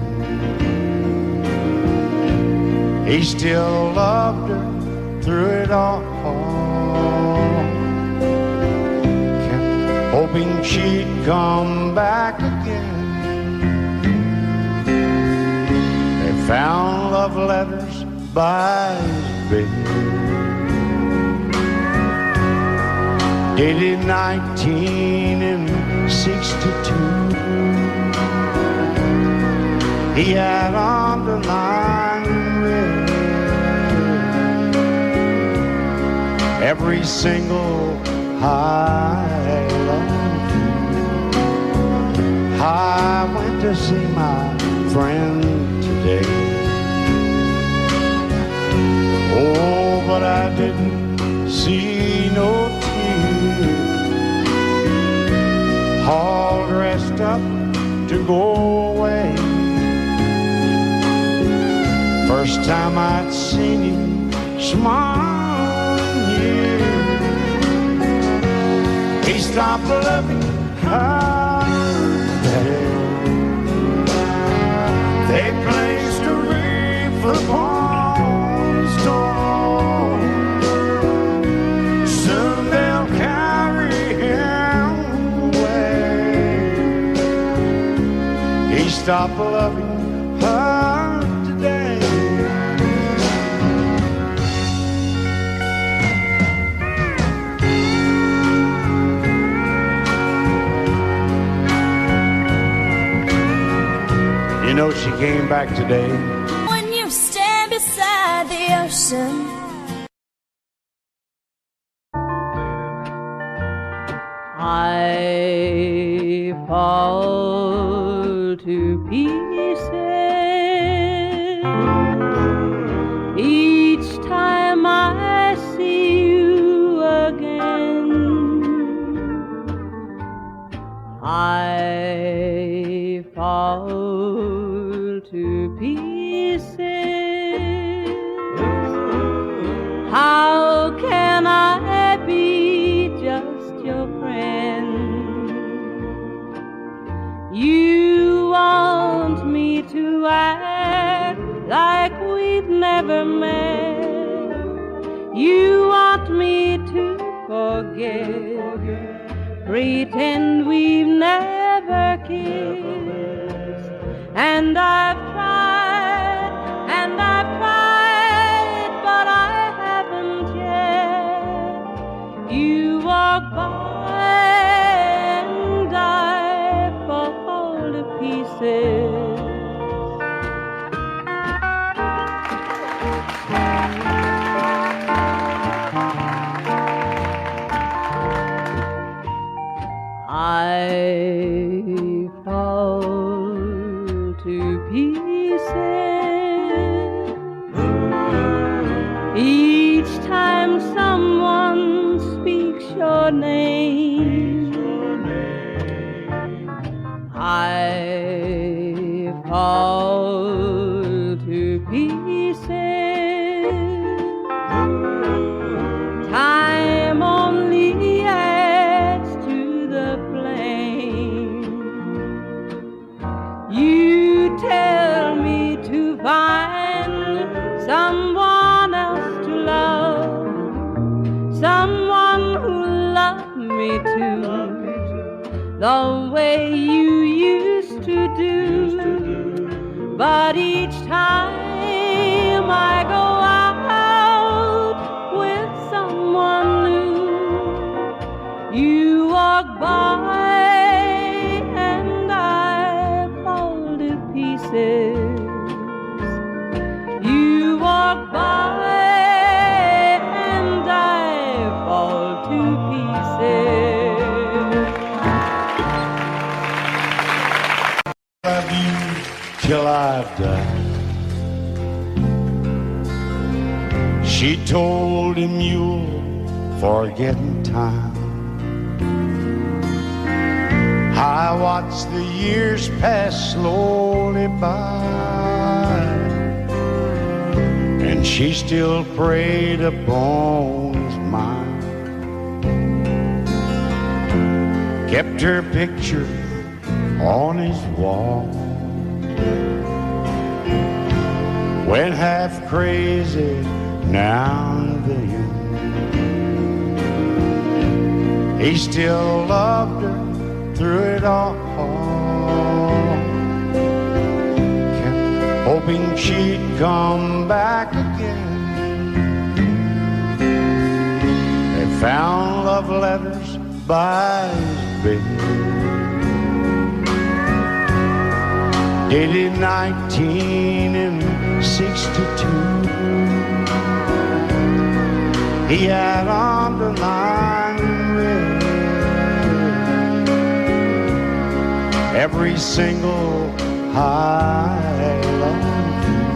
He still loved her through it all. Kept hoping she'd come back again. They found love letters by his bed, dated 1962. He had underlined red every single I love you. I went to see my friend today. Oh, but I didn't see no tears. All dressed up to go away. First time I'd seen him smile in years. He stopped loving her. They placed a wreath upon his door. Soon they'll carry him away. He stopped loving her today. You know she came back today. When you stand beside the ocean, I fall to pieces each time I see you again. I fall to pieces. How can I be just your friend? You want me to act like we've never met. You want me to forget, pretend we've never kissed. And I've tried, but I haven't yet. You walk by and I fall to pieces. I fall to pieces each time someone speaks your name. I fall to pieces. Time only adds to the flame. You tell me to find someone else to love, someone who loved me too, the way you used to do. But each time I go out with someone new, you walk by and I fall to pieces. You walk by and I fall to pieces. Have till I've died. She told him you'll forget in time. I watched the years pass slowly by, and she still preyed upon his mind. Kept her picture on his wall. Went half crazy now and then. He still loved her through it all. Kept hoping she'd come back again. They found love letters by his bed, dated 1962. He had underlined red every single I love you.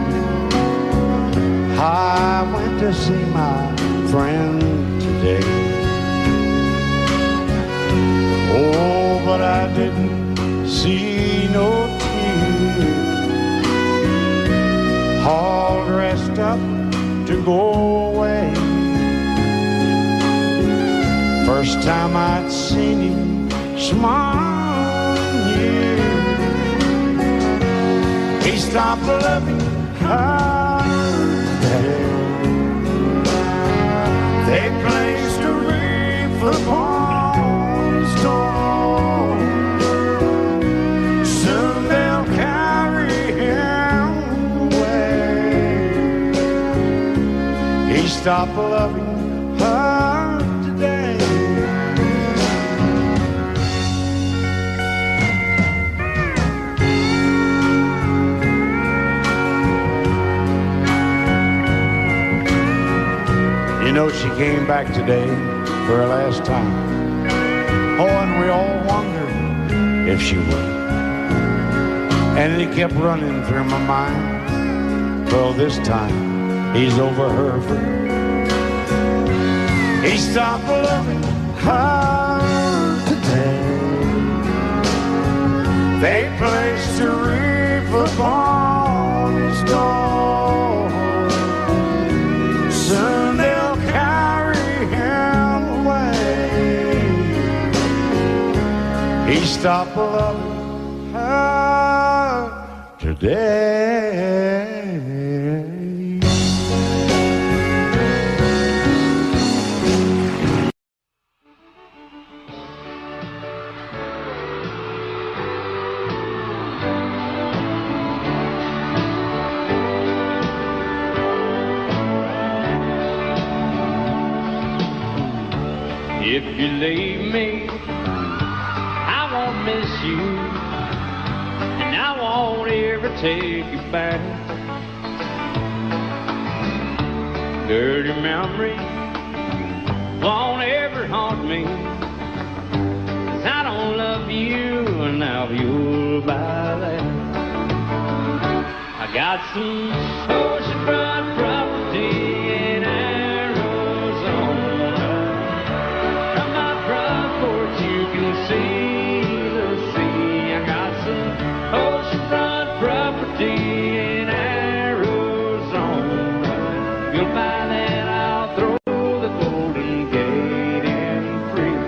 I went to see my friend today. Oh, but I didn't see no tears. All dressed up to go away. First time I'd seen him smile in years. He stopped loving her today. They placed a wreath upon his door. Soon they'll carry him away. He stopped loving her today. You know, she came back today for her last time. Oh, and we all wondered if she would. And it kept running through my mind. Well, this time he's over her for good. He stopped loving her today. They placed a wreath upon his door. Soon they'll carry him away. He stopped loving her today. If you leave me, I won't miss you, and I won't ever take you back. Dirty memories won't ever haunt me, 'cause I don't love you, and now you'll buy that. I got some oceanfront property in Arizona. From my front porch you can see the sea. I got some oceanfront property in Arizona. If you'll buy that, I'll throw the Golden Gate in free.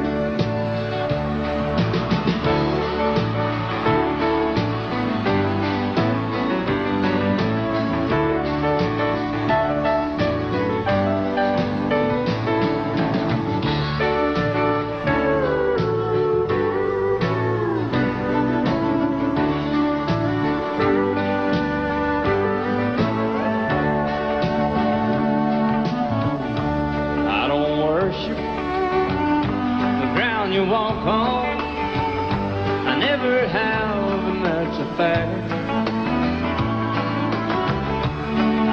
I don't worship the ground you walk on. I never have, and that's a fact.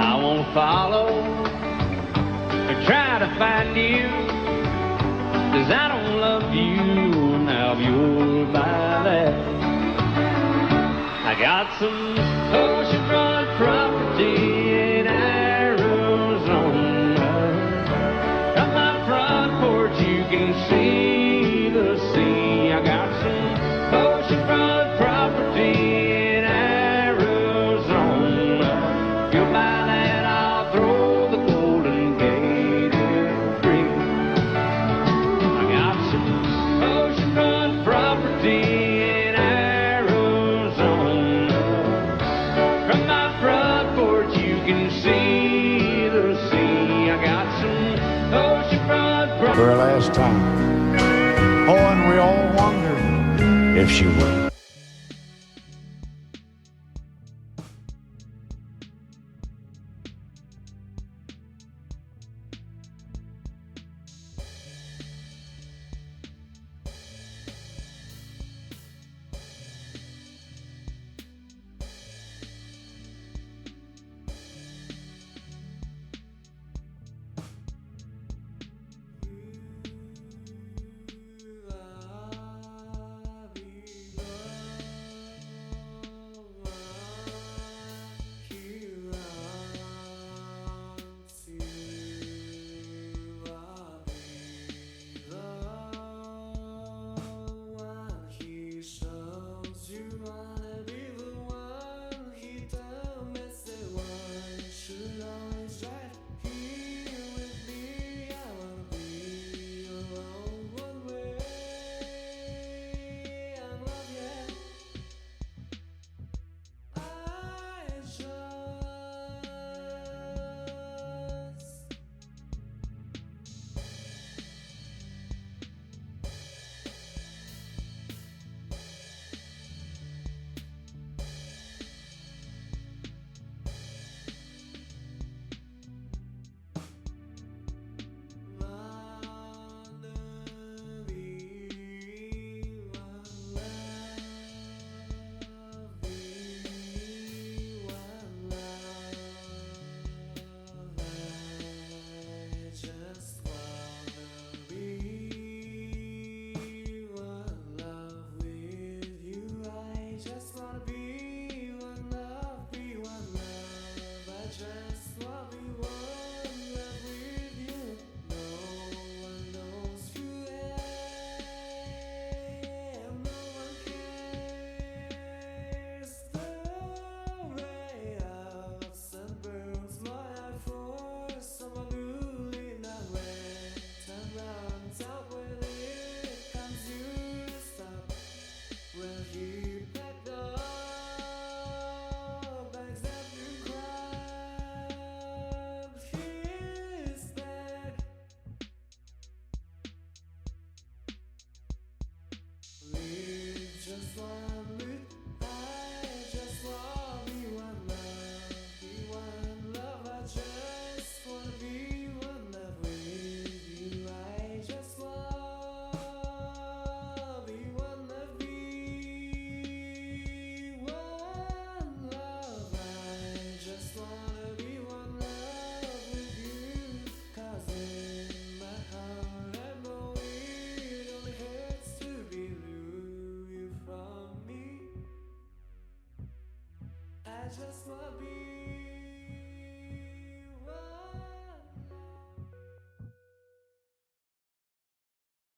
I won't follow or try to find you, 'cause I don't love you, now you'll buy that. I got some for a last time. Oh, and we all wondered if she would. I just wanna be